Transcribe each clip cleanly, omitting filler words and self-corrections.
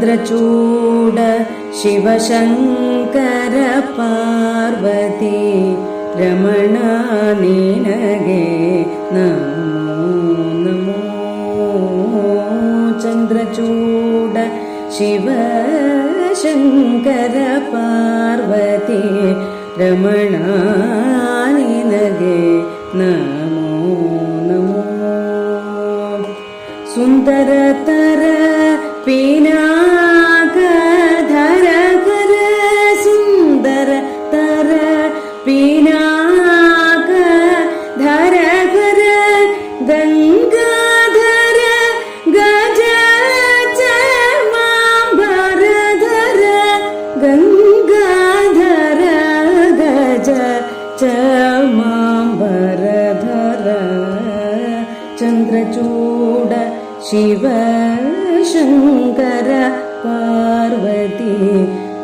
ಚಂದ್ರಚೂಡ ಶಿವಶಂಕರ ಪಾರ್ವತಿ ರಮಣ ನಿನಗೆ ನಮೋ ನಮೋ. ಚಂದ್ರಚೂಡ ಶಿವಶಂಕರ ಪಾರ್ವತಿ ರಮಣ ನಿನಗೆ ನಮೋ ನಮೋ. ಸುಂದರತರ ಪಿನಾಕಧರ ಧರ ಸುಂದರ ತರ ಪಿನಾಕಧರ ಧರ ಗಂಗಾಧರ ಗಜ ಚರ್ಮಾಂಬರಧರ ಗಂಗಾಧರ ಗಜ ಚರ್ಮಾಂಬರಧರ ಚಂದ್ರಚೂಡ ಶಿವಶಂಕರ ಪಾರ್ವತಿ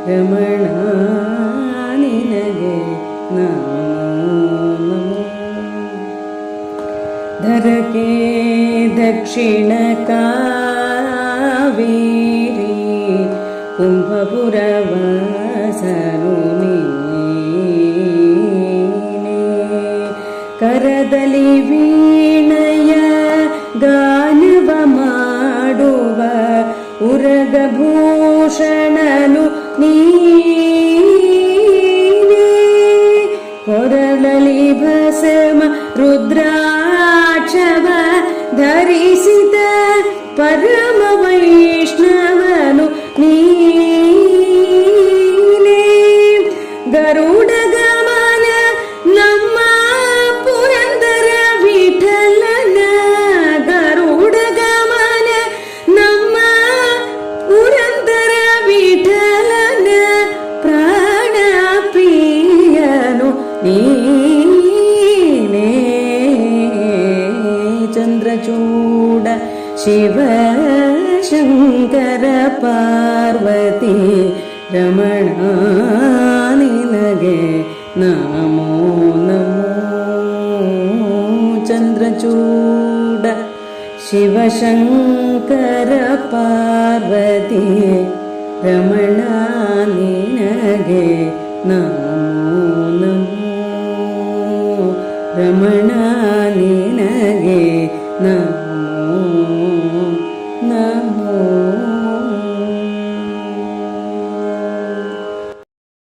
ರಮಣ ನಿನಗೆ ನಮೋ ನಮೋ. ಧರಕೆ ದಕ್ಷಿಣ ಕಾವೇರಿ ಕುಂಭಪುರವಾಸನು ನೀನೇ. ಕರದಲ್ಲಿ ವೀಣೆಯ ಗಾನವ ಮಾಡುವ ಉರಗಭೂಷಣನು ನೀನೇ. ಕೊರಳಲಿ ಭಸ್ಮ ರುದ್ರಾಕ್ಷವ ಧರಿಸಿದ ಪರಮ ವೈಷ್ಣವನು ನೀನೇ. ಗರುಡ ಗಮನ ನಮ್ಮ ಪುರಂದರ ವಿಠಲನ ಗರುಡ ಗಮನ ನಮ್ಮ ಪುರಂದರ ವಿಠಲನ ಪ್ರಾಣ ಪ್ರಿಯನು ನೀನೇ. ಚಂದ್ರಚೂಡ ಶಿವಶಂಕರ ಪಾರ್ವತಿ ರಮಣ ನಿನಗೆ ನಮೋ ನಮೋ. ಚಂದ್ರಚೂಡ ಶಿವಶಂಕರ ಪಾರ್ವತಿ ರಮಣ ನಿನಗೆ ನಮೋ ನಮೋ. ರಮಣ ನಿನಗೆ ನಮೋ.